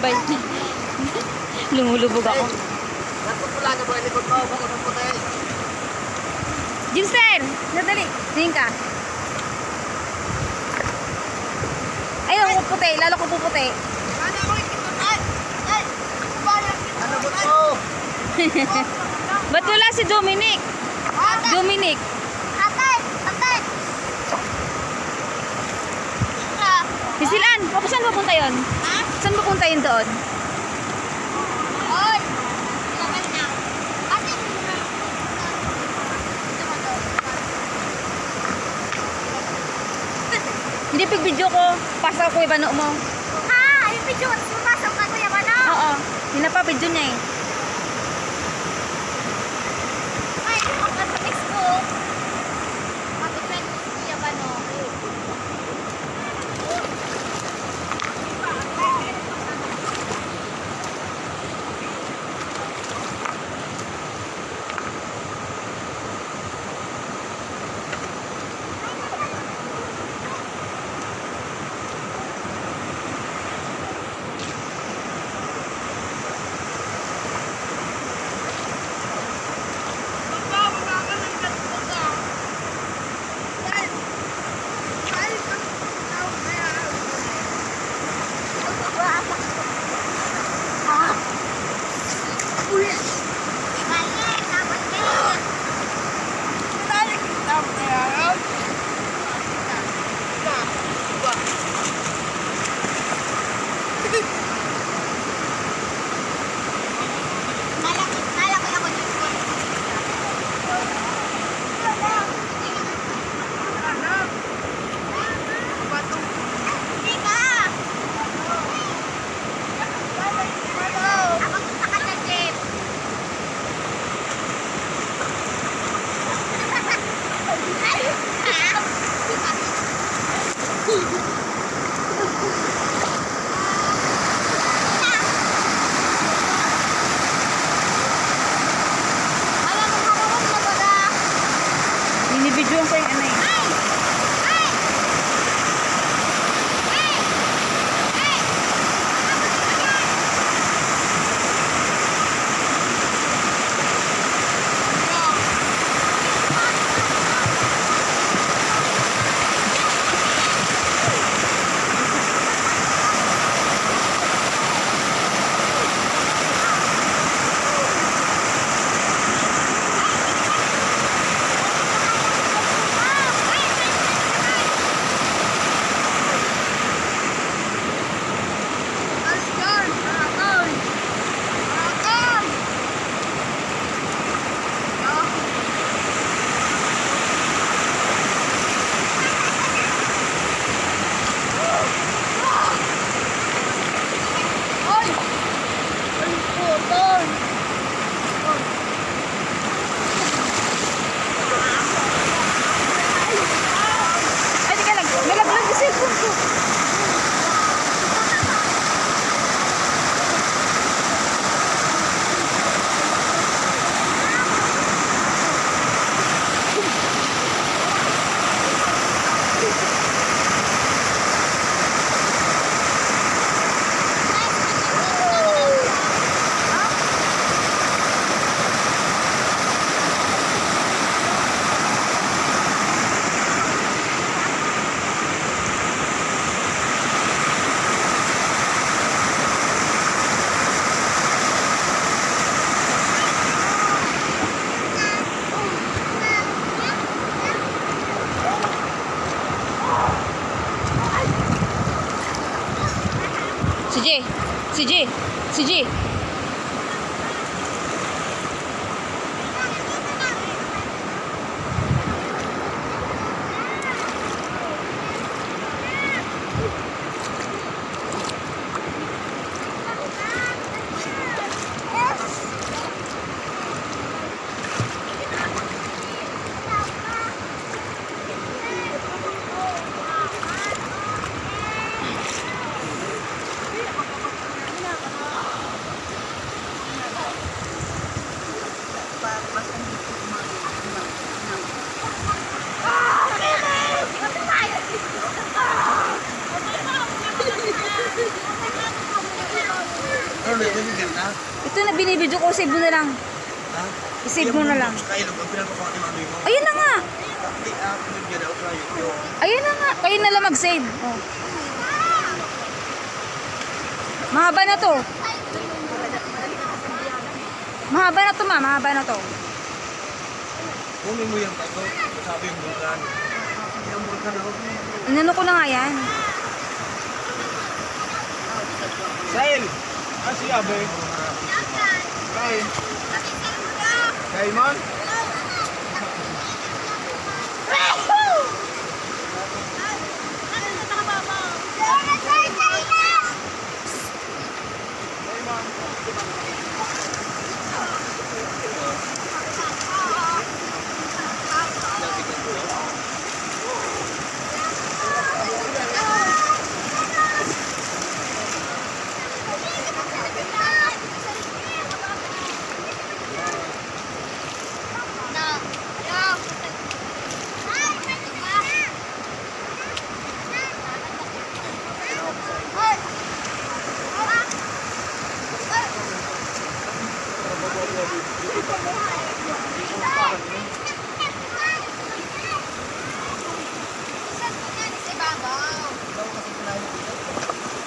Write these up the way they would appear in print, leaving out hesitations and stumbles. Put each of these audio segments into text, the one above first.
Bay. Lumulubog ako. Nagpupula na ba yung likod mo? Bakit ang puti? Jinsen! Nadali. Tingin ka. Ayaw ko puti. Lalo ko puputi. Ano ako ikitutay? Ano ba ito? Ba't wala si Dominic? Dominic. Sisilan, saan pupunta yun? Saan pupunta yun doon? Hindi pag video ko, pasok ko yung bano mo. Ha? Yung video, sumasok ka kuya Bano? Oo, hindi na pa video niya eh. Ay, ang kasabik ko. Mag-friend ko si kuya Bano. Binibidyoan ko yung ano eh. Ay, teka lang. Nalaglag yung cellphone ko. Si G. Ano na ito? Bigyan na? Ito na binibidyo ko, save mo na lang. Ha? I-save mo na lang. Sa kailog, ang pinapakawa ni mami mo. Ayun na nga. Hindi, pinagyan na ako kayo. Ayun na nga. Kayo na lang mag-save. Oh. Mahaba na to. Mahaba na to, ma. Mahaba na to. Kunin mo yan pa ito. Sabi yung bulkan. Yung bulkan ako. Inano ko na nga yan. Sail! Ah, si Abe. Sail. Sail, man?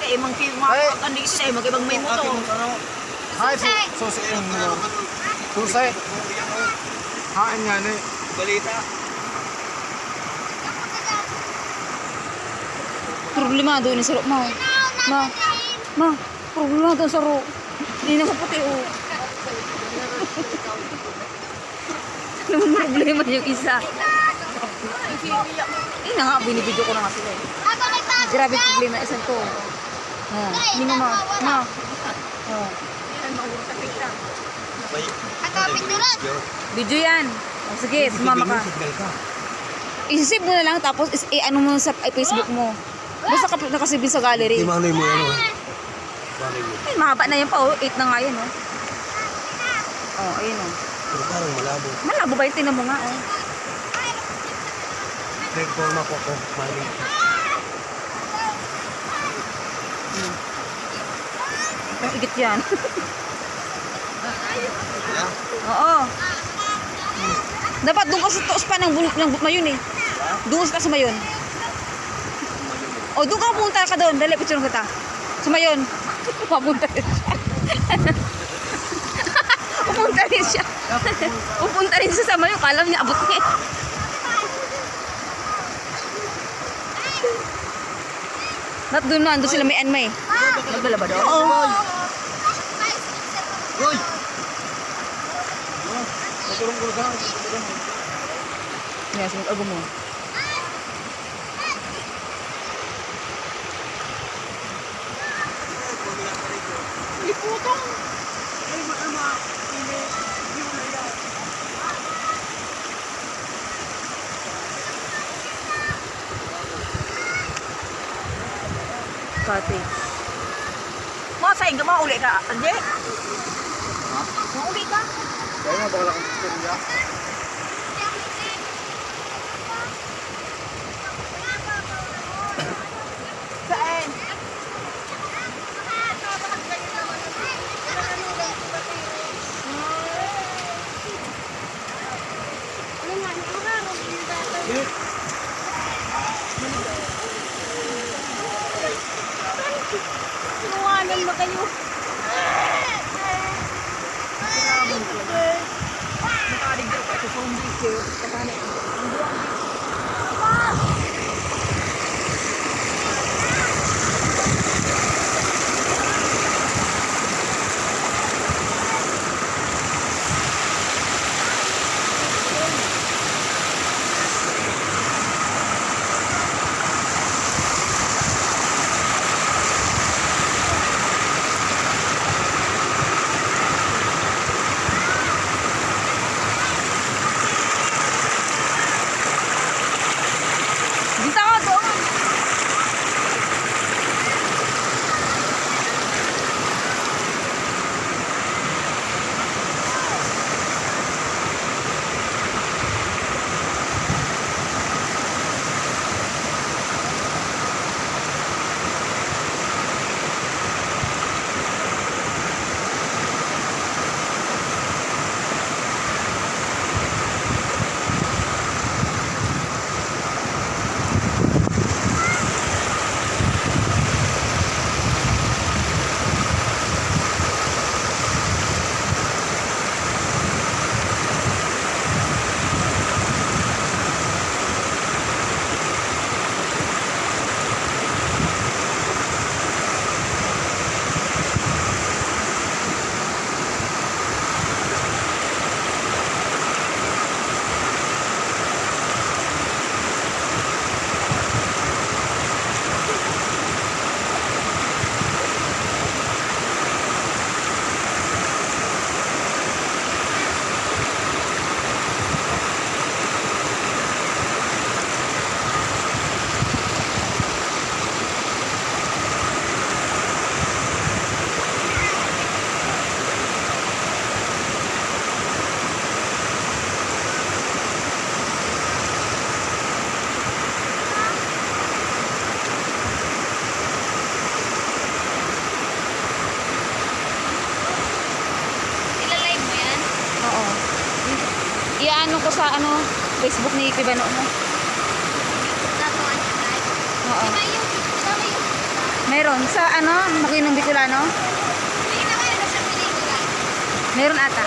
Eh, mga siya, mag-ibang may moto. Ay, susi yung susi. Hain nga na balita. Problemado ni saro, ma. Ma. Problemado saro. Hindi na puti, oh. Ano problema yung isa? Ayun na nga, binibidyo ko na nga sila eh. Grabe problema, isang to. Oh, hindi mo ma. Oh. Video yan. Oh, sige, sumama ka. I-save mo na lang, tapos ano mo sa Facebook mo. Basta ka nakasave sa gallery. Di manoy mo yan, ha? Manoy mo. Ay, mahaba na yan pa, oh. 8 na nga yan, oh. Oh, ayun, oh. Pero parang malabo. Malabo ba yung tingnan mo nga, oh. Nag-forma ko ako. Manoy. Ang igit yan. Yeah. Oo. Dapat doon ka sa taos pa ng mayon eh. Doon ka sa mayon. O, doon ka pumunta ka doon. Dali, picture kita. Sa mayon. Papunta rin siya. Pupunta rin siya. Pupunta rin siya sa mayon. Kalam niya, abot niya. Dapat doon na, doon sila may anmay. Magdala ba doon? Oo. Uy! Matulong ko sa Yes, mag-ago mo. Liputong! Ay, maama. Hindi. Hindi mo na yan. Cottage. Masay ka, mauli ka. Anje? Mauli ka? Kaya nga, baka lakang istorya. Saan? Inuwanan mo kayo. Nakaligyan ko ito sa home base. Kasana. Ang buwang ano ko sa ano, Facebook ni Pibano mo. Gagawa niya guys. Oo. Diba yung Meron sa ano, Makinong Bicolano? hindi na kayo na siya pelikula. Meron ata.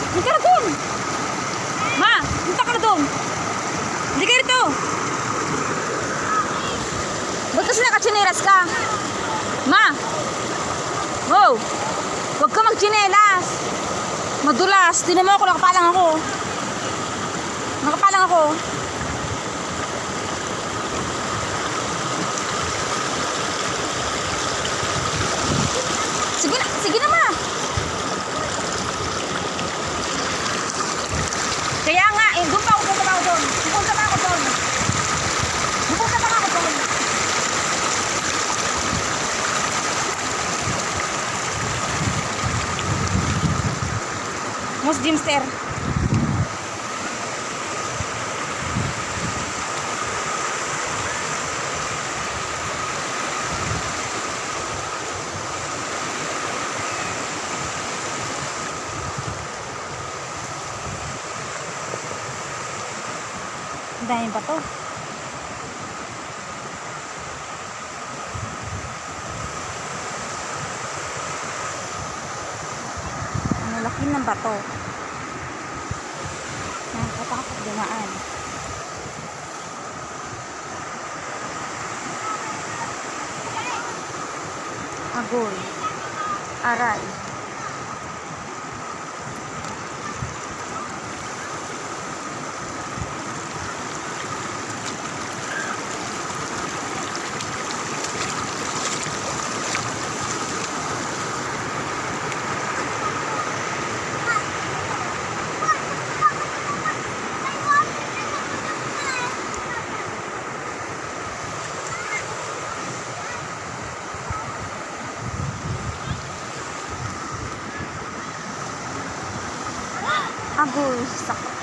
Hindi ka na doon! Ma! Punta ka na doon! Hindi ka rito! Ba't kasi nakachinelas ka? Ma! Wow! Huwag ka magchinelas! Madulas! Tinan mo ako, nakapalang ako. Nakapalang ako. Sige na ma! Kaya nga, doon pa ako doon. Pupunta pa ako doon. Mas Jimster. Ang dami ba to? Ang laki ng bato. Nakakatakot dumaan. Agoy. Aray. Agoy. Sakit.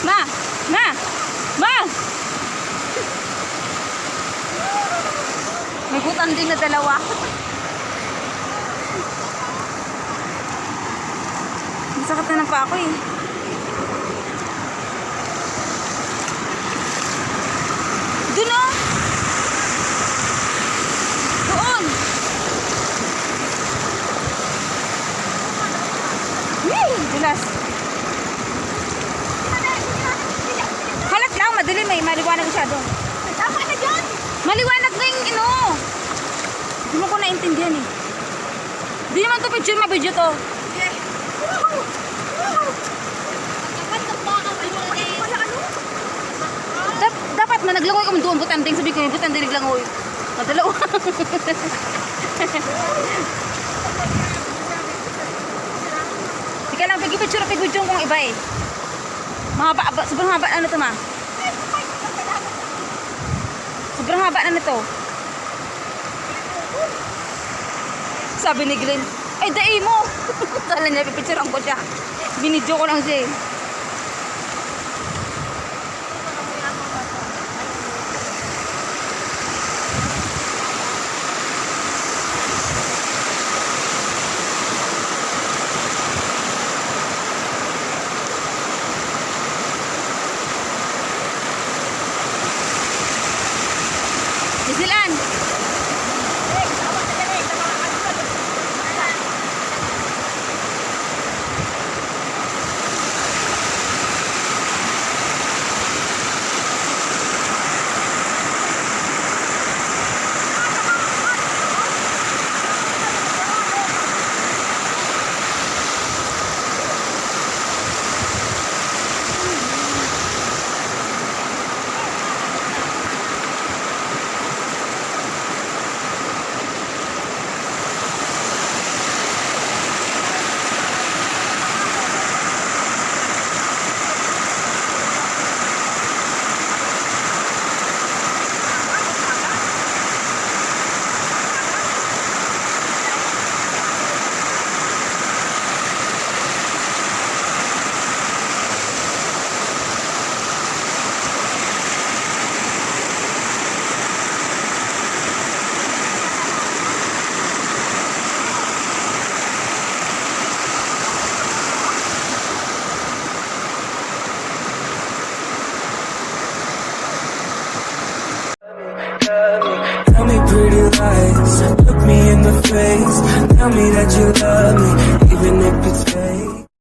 Ma! Ma! Ma! May butang din na dalawa. Masakit na ng pa ako eh. Doon o! Doon! Yay! Dulas! Halat lang, madilim eh. Maliwanag siya doon. ka dyan! Maliwanag na yung ino. Hindi mo ko naintindihan eh. Hindi naman to picture, ma-video to. Dapat ng baka wala ano? Dapat man naglangoy ka man doon, butanding. Sabi ko, butanding naglangoy. Madalaw. Sige lang, pag-picture kong iba eh. Mahaba, sobrang haba na to, ma. Sobrang haba na nito. Sabi ni Glenn, ay dai mo. Sala niya, pipicturean ko siya. Binidyo ko lang siya eh. Disneyland. Tell me pretty lies, look me in the face. Tell me that you love me, even if it's